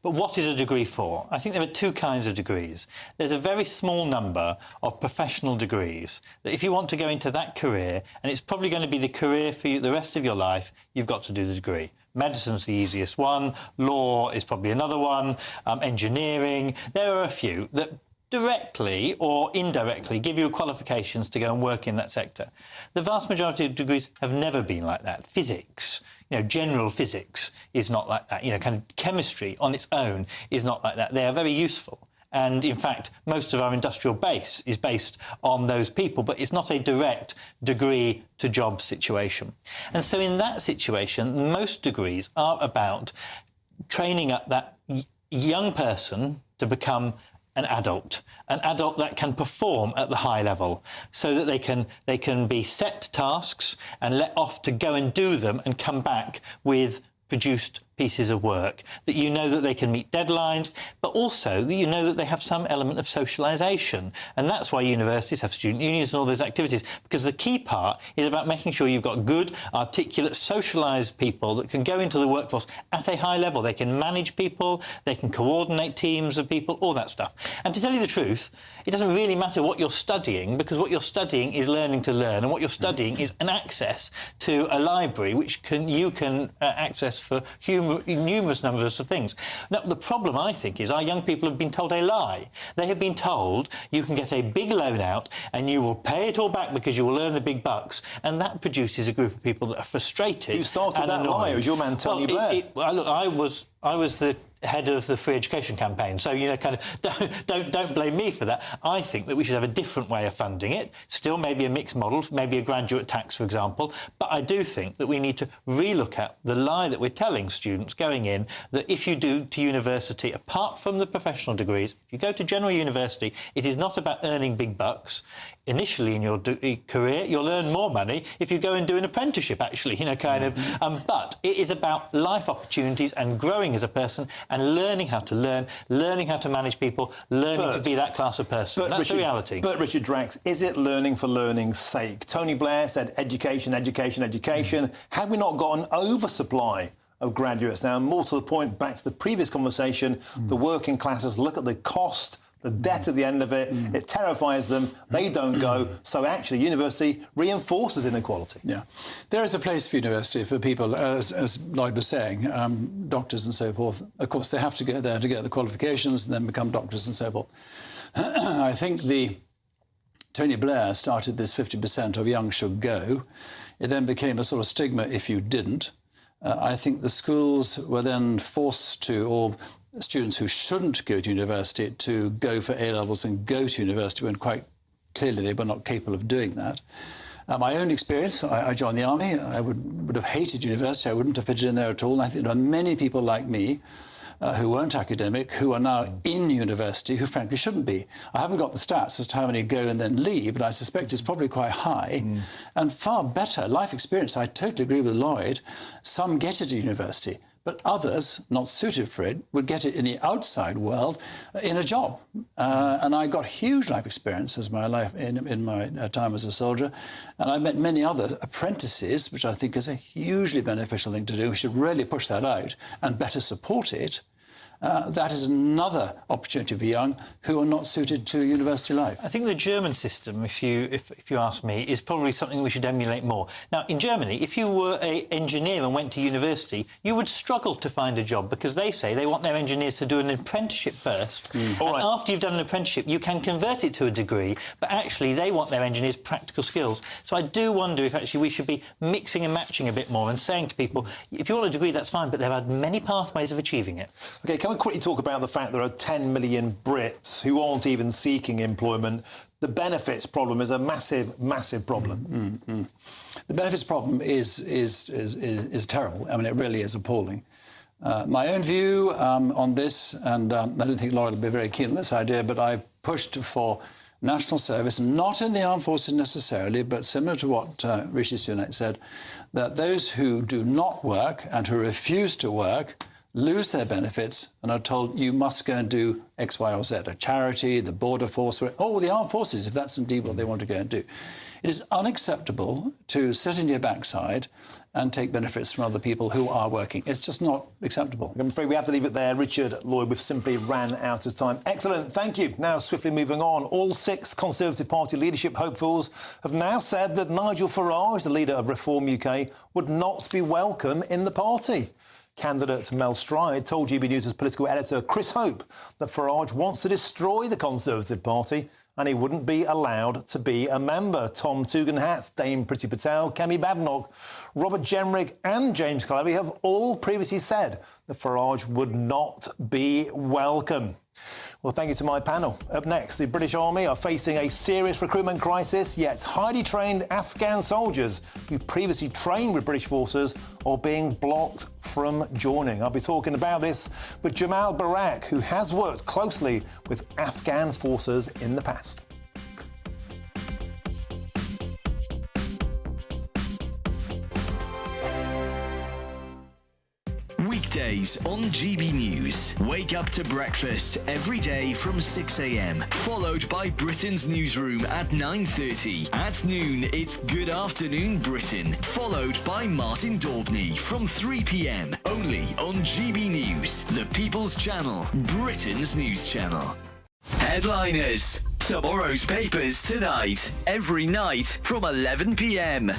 [SPEAKER 22] But what is a degree for? I think there are two kinds of degrees. There's a very small number of professional degrees that if you want to go into that career, and it's probably going to be the career for you the rest of your life, you've got to do the degree. Medicine's the easiest one, law is probably another one, engineering. There are a few that directly or indirectly give you qualifications to go and work in that sector. The vast majority of degrees have never been like that. Physics, general physics is not like that. Kind of chemistry on its own is not like that. They are very useful. And in fact, most of our industrial base is based on those people, but it's not a direct degree to job situation. And so in that situation, most degrees are about training up that young person to become an adult that can perform at the high level, so that they can be set tasks and let off to go and do them and come back with produced pieces of work, that that they can meet deadlines, but also that that they have some element of socialisation. And that's why universities have student unions and all those activities, because the key part is about making sure you've got good, articulate, socialised people that can go into the workforce at a high level. They can manage people, they can coordinate teams of people, all that stuff. And to tell you the truth, it doesn't really matter what you're studying, because what you're studying is learning to learn, and what you're studying is an access to a library which you can access for numerous numbers of things. Now, the problem, I think, is our young people have been told a lie. They have been told you can get a big loan out and you will pay it all back because you will earn the big bucks, and that produces a group of people that are frustrated.
[SPEAKER 12] You started that lie. It was your man, Tony Blair.
[SPEAKER 22] Look, I was the head of the free education campaign. So, you know, kind of don't blame me for that. I think that we should have a different way of funding it. Still maybe a mixed model, maybe a graduate tax, for example. But I do think that we need to relook at the lie that we're telling students going in, that if you do to university, apart from the professional degrees, if you go to general university, it is not about earning big bucks. Initially in your career, you'll earn more money if you go and do an apprenticeship, actually, you know, kind of. But it is about life opportunities and growing as a person and learning how to learn, learning how to manage people, learning to be that class of person. That's the reality.
[SPEAKER 12] But, Richard Drax, is it learning for learning's sake? Tony Blair said education, education, education. Have we not got an oversupply of graduates now? And more to the point, back to the previous conversation, the working classes look at the cost, the debt at the end of it, it terrifies them, they don't go, so actually university reinforces inequality.
[SPEAKER 2] Yeah. There is a place for university for people, as Lloyd was saying, doctors and so forth. Of course, they have to go there to get the qualifications and then become doctors and so forth. I think Tony Blair started this 50% of young should go. It then became a sort of stigma if you didn't. I think the schools were then forced to, or students who shouldn't go to university, to go for A-levels and go to university when quite clearly they were not capable of doing that. My own experience, I joined the army. I would have hated university. I wouldn't have fitted in there at all. And I think there are many people like me who weren't academic, who are now in university, who frankly shouldn't be. I haven't got the stats as to how many go and then leave, but I suspect it's probably quite high. And far better life experience. I totally agree with Lloyd. Some get it at university, but others, not suited for it, would get it in the outside world in a job. And I got huge life experience as in my time as a soldier. And I met many other apprentices, which I think is a hugely beneficial thing to do. We should really push that out and better support it. That is another opportunity for young who are not suited to university life.
[SPEAKER 22] I think the German system, if you ask me, is probably something we should emulate more. Now, in Germany, if you were an engineer and went to university, you would struggle to find a job because they say they want their engineers to do an apprenticeship first. And after you've done an apprenticeship, you can convert it to a degree, but actually they want their engineers practical skills. So I do wonder if actually we should be mixing and matching a bit more and saying to people, if you want a degree, that's fine, but there are many pathways of achieving it.
[SPEAKER 12] OK, can we quickly talk about the fact there are 10 million Brits who aren't even seeking employment? The benefits problem is a massive, massive problem.
[SPEAKER 2] The benefits problem is terrible. I mean, it really is appalling. My own view on this, and I don't think Lloyd will be very keen on this idea, but I pushed for national service, not in the armed forces necessarily, but similar to what Rishi Sunak said, that those who do not work and who refuse to work lose their benefits and are told you must go and do X, Y, or Z, a charity, the border force, or the armed forces, if that's indeed what they want to go and do. It is unacceptable to sit in your backside and take benefits from other people who are working. It's just not acceptable.
[SPEAKER 12] I'm afraid we have to leave it there. Richard, Lloyd, we've simply ran out of time. Excellent, thank you. Now, swiftly moving on, all 6 Conservative Party leadership hopefuls have now said that Nigel Farage, the leader of Reform UK, would not be welcome in the party. Candidate Mel Stride told GB News' political editor Chris Hope that Farage wants to destroy the Conservative Party and he wouldn't be allowed to be a member. Tom Tugendhat, Dame Priti Patel, Kemi Badenoch, Robert Jenrick and James Cleverly have all previously said that Farage would not be welcome. Well, thank you to my panel. Up next, the British Army are facing a serious recruitment crisis, yet highly trained Afghan soldiers who previously trained with British forces are being blocked from joining. I'll be talking about this with Jamal Barak, who has worked closely with Afghan forces in the past.
[SPEAKER 16] Weekdays on GB News. Wake up to breakfast every day from 6 a.m. Followed by Britain's newsroom at 9:30. At noon, it's Good Afternoon Britain. Followed by Martin Daubney from 3 p.m. Only on GB News, the People's Channel, Britain's news channel. Headliners. Tomorrow's papers tonight. Every night from 11 p.m.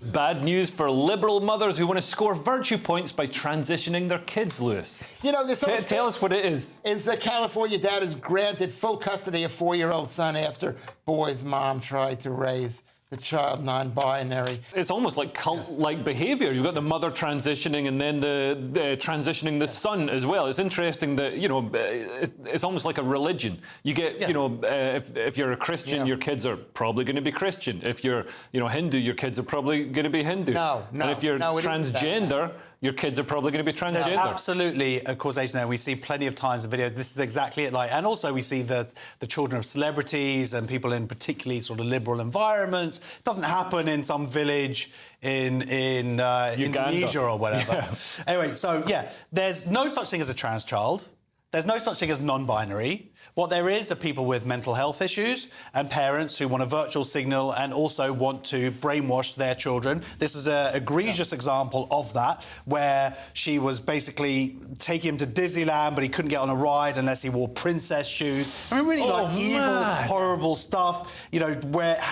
[SPEAKER 4] Bad news for Liberal mothers who want to score virtue points by transitioning their kids, Lewis.
[SPEAKER 7] You know,
[SPEAKER 4] tell us what it is.
[SPEAKER 7] A California dad is granted full custody of 4-year-old son after boy's mom tried to raise the child non-binary.
[SPEAKER 4] It's almost like cult-like behaviour. You've got the mother transitioning and then the transitioning the son as well. It's interesting that, you know, it's almost like a religion. You get, you know, if you're a Christian, your kids are probably going to be Christian. If you're, you know, Hindu, your kids are probably going to be Hindu. And if you're transgender, your kids are probably going to be transgender.
[SPEAKER 9] There's absolutely a causation there. We see plenty of times in videos. This is exactly it. Like, and also we see the children of celebrities and people in particularly sort of liberal environments. It doesn't happen in some village in Indonesia or whatever. Yeah. Anyway, so yeah, there's no such thing as a trans child. There's no such thing as non-binary. What there is are people with mental health issues and parents who want a virtual signal and also want to brainwash their children. This is an egregious example of that, where she was basically taking him to Disneyland, but he couldn't get on a ride unless he wore princess shoes. I mean, really evil, horrible stuff. You know,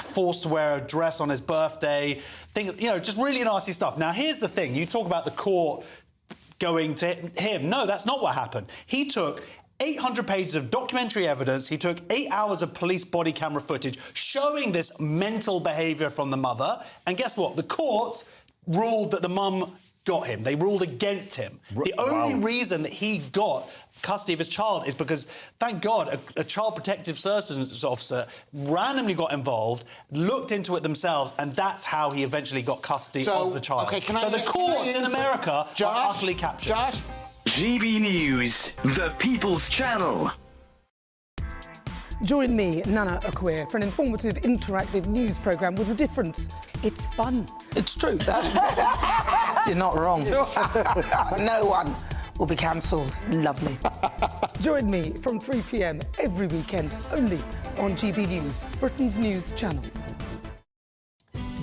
[SPEAKER 9] forced to wear a dress on his birthday. You know, just really nasty stuff. Now, here's the thing. You talk about the court going to him. No, that's not what happened. He took 800 pages of documentary evidence. He took 8 hours of police body camera footage showing this mental behaviour from the mother. And guess what? The courts ruled that the mum got him. They ruled against him. The only reason that he got custody of his child is because, thank God, a child protective services officer randomly got involved, looked into it themselves, and that's how he eventually got custody of the child. So the courts in America are utterly captured.
[SPEAKER 16] GB News, the People's Channel.
[SPEAKER 11] Join me, Nana Okoye, for an informative, interactive news programme with a difference. It's fun.
[SPEAKER 13] It's true. You're not wrong. No one will be cancelled. Lovely.
[SPEAKER 11] Join me from 3 p.m. every weekend, only on GB News, Britain's news channel.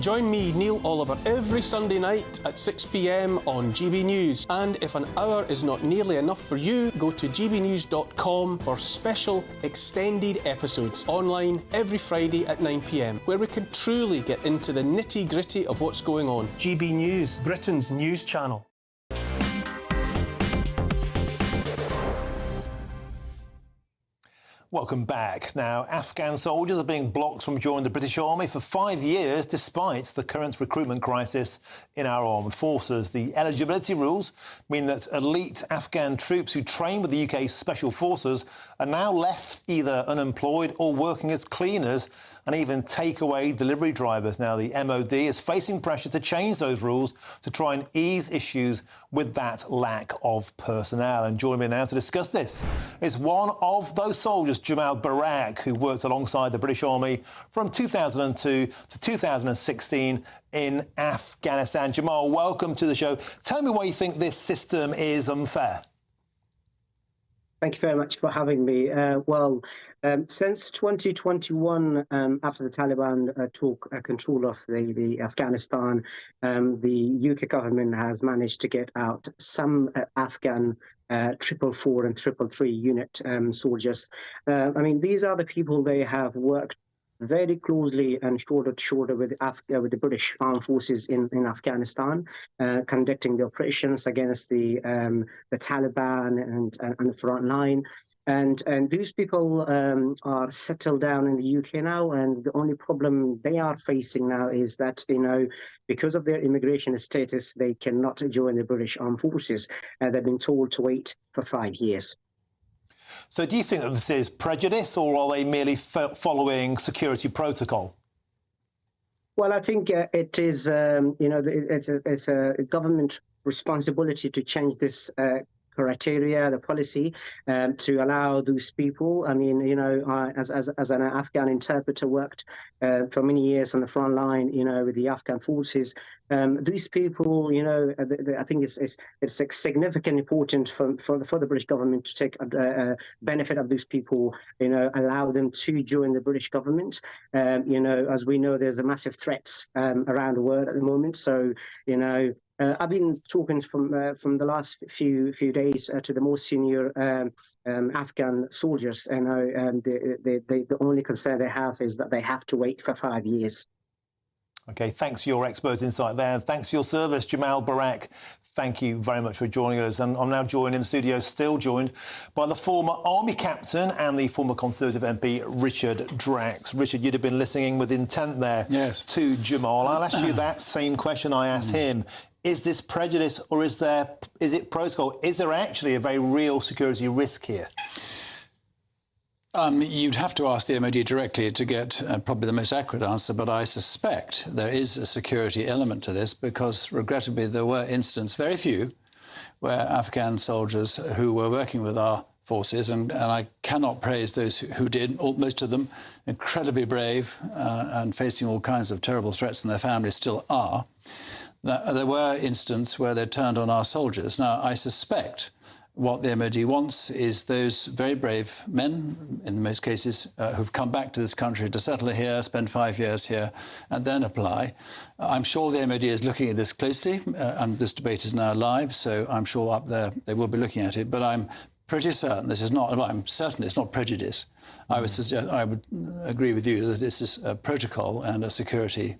[SPEAKER 14] Join me, Neil Oliver, every Sunday night at 6 p.m. on GB News. And if an hour is not nearly enough for you, go to gbnews.com for special extended episodes online every Friday at 9 p.m, where we can truly get into the nitty-gritty of what's going on. GB News, Britain's news channel.
[SPEAKER 12] Welcome back. Now, Afghan soldiers are being blocked from joining the British Army for 5 years, despite the current recruitment crisis in our armed forces. The eligibility rules mean that elite Afghan troops who train with the UK's Special Forces are now left either unemployed or working as cleaners and even takeaway delivery drivers. Now, the MOD is facing pressure to change those rules to try and ease issues with that lack of personnel. And joining me now to discuss this is one of those soldiers, Jamal Barak, who worked alongside the British Army from 2002 to 2016 in Afghanistan. Jamal, welcome to the show. Tell me why you think this system is unfair.
[SPEAKER 26] Thank you very much for having me. Since 2021, after the Taliban took control of the Afghanistan, the UK government has managed to get out some Afghan 444 and 333 unit soldiers. I mean, these are the people they have worked very closely and shoulder to shoulder with the British Armed Forces in Afghanistan, conducting the operations against the Taliban and the front line. And these people are settled down in the UK now, and the only problem they are facing now is that, you know, because of their immigration status, they cannot join the British Armed Forces. They've been told to wait for 5 years.
[SPEAKER 12] So do you think that this is prejudice, or are they merely following security protocol?
[SPEAKER 26] Well, I think it is, it's a government responsibility to change this criteria, the policy, to allow those people. I mean, you know, as an Afghan interpreter, worked for many years on the front line, you know, with the Afghan forces. These people, you know, I think it's significantly important for the British government to take benefit of those people, you know, allow them to join the British government. You know, as we know, there's a massive threats around the world at the moment. So, you know, I've been talking from the last few days to the most senior Afghan soldiers, and the only concern they have is that they have to wait for 5 years.
[SPEAKER 12] OK, thanks for your expert insight there. Thanks for your service, Jamal Barak. Thank you very much for joining us. And I'm now joined in the studio, still joined by the former Army captain and the former Conservative MP, Richard Drax. Richard, you'd have been listening with intent there to Jamal. I'll ask you that same question I asked him. Is this prejudice or is it protocol? Is there actually a very real security risk here?
[SPEAKER 2] You'd have to ask the MOD directly to get probably the most accurate answer, but I suspect there is a security element to this because, regrettably, there were incidents, very few, where Afghan soldiers who were working with our forces, and I cannot praise those who did, most of them incredibly brave and facing all kinds of terrible threats, and their families still are. Now, there were incidents where they turned on our soldiers. Now, I suspect what the MOD wants is those very brave men, in most cases, who've come back to this country to settle here, spend 5 years here, and then apply. I'm sure the MOD is looking at this closely, and this debate is now live, so I'm sure up there they will be looking at it. But I'm pretty certain this is not, well, I'm certain it's not prejudice. I would agree with you that this is a protocol and a security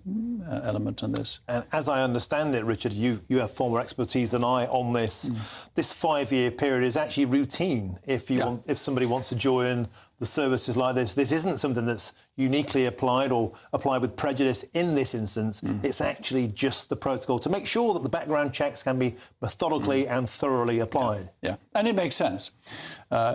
[SPEAKER 2] element in this.
[SPEAKER 12] And as I understand it, Richard, you have far more expertise than I on this. This 5-year period is actually routine. If somebody wants to join the services like this isn't something that's uniquely applied or applied with prejudice in this instance. It's actually just the protocol to make sure that the background checks can be methodically and thoroughly applied.
[SPEAKER 2] Yeah, and it makes sense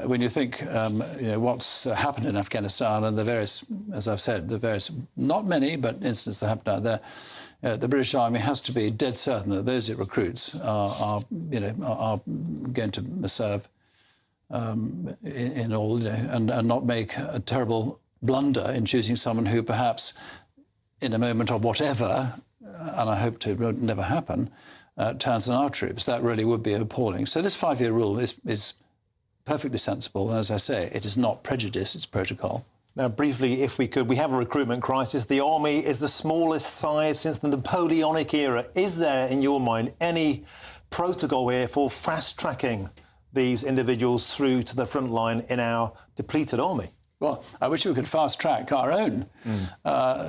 [SPEAKER 2] when you think what's happened in Afghanistan and the various, as I've said, the various, not many, but incidents that happened out there. The British Army has to be dead certain that those it recruits are going to serve in all, and not make a terrible blunder in choosing someone who perhaps, in a moment of whatever, and I hope to never happen, turns on our troops. That really would be appalling. So this 5-year rule is perfectly sensible, and as I say, it is not prejudice, it's protocol.
[SPEAKER 12] Now, briefly, if we could, we have a recruitment crisis. The Army is the smallest size since the Napoleonic era. Is there, in your mind, any protocol here for fast-tracking these individuals through to the front line in our depleted army?
[SPEAKER 2] Well, I wish we could fast-track our own.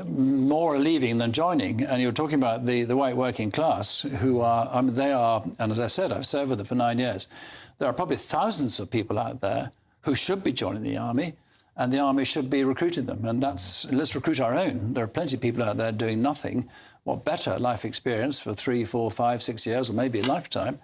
[SPEAKER 2] More are leaving than joining. And you're talking about the white working class who are, they are, and as I said, I've served with them for 9 years. There are probably thousands of people out there who should be joining the army, and the army should be recruiting them. And let's recruit our own. There are plenty of people out there doing nothing. What better life experience for 3, 4, 5, 6 years, or maybe a lifetime,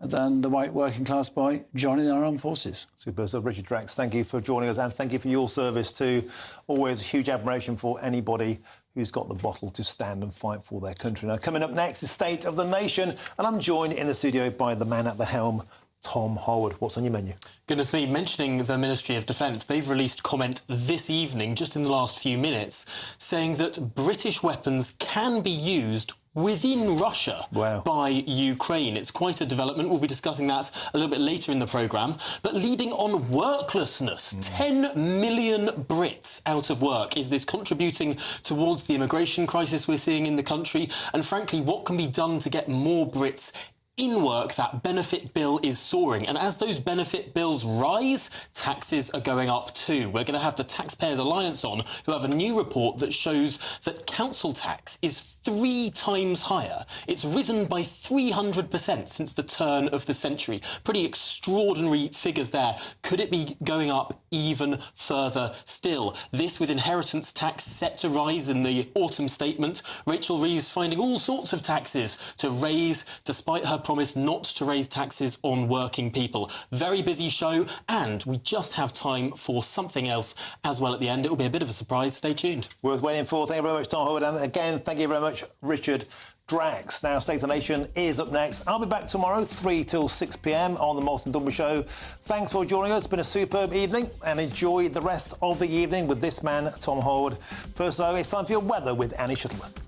[SPEAKER 2] than the white working class boy joining our armed forces.
[SPEAKER 12] Super. So, Richard Drax, thank you for joining us, and thank you for your service too. Always a huge admiration for anybody who's got the bottle to stand and fight for their country. Now, coming up next is State of the Nation, and I'm joined in the studio by the man at the helm, Tom Harwood. What's on your menu?
[SPEAKER 24] Goodness me, mentioning the Ministry of Defence, they've released comment this evening, just in the last few minutes, saying that British weapons can be used within Russia by Ukraine. It's quite a development. We'll be discussing that a little bit later in the programme. But leading on worklessness, 10 million Brits out of work. Is this contributing towards the immigration crisis we're seeing in the country? And frankly, what can be done to get more Brits in work? That benefit bill is soaring, and as those benefit bills rise, taxes are going up too. We're going to have the Taxpayers Alliance on, who have a new report that shows that council tax is 3 times higher. It's risen by 300% since the turn of the century. Pretty extraordinary figures there. Could it be going up even further still? This with inheritance tax set to rise in the autumn statement. Rachel Reeves finding all sorts of taxes to raise, despite her promise not to raise taxes on working people. Very busy show, and we just have time for something else as well at the end. It will be a bit of a surprise. Stay tuned.
[SPEAKER 12] Worth waiting for. Thank you very much, Tom Howard. And again, thank you very much, Richard Drax. Now, State of the Nation is up next. I'll be back tomorrow, 3 till 6 p.m. on the Martin Dunbar Show. Thanks for joining us. It's been a superb evening, and enjoy the rest of the evening with this man, Tom Howard. First, though, it's time for your weather with Annie Shuttleworth.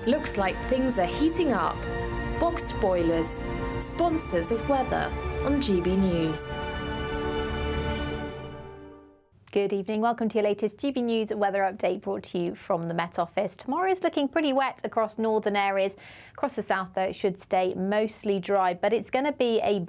[SPEAKER 15] Looks like things are heating up. Boxed boilers, sponsors of weather on GB News.
[SPEAKER 3] Good evening. Welcome to your latest GB News weather update brought to you from the Met Office. Tomorrow is looking pretty wet across northern areas. Across the south, though, it should stay mostly dry, but it's going to be a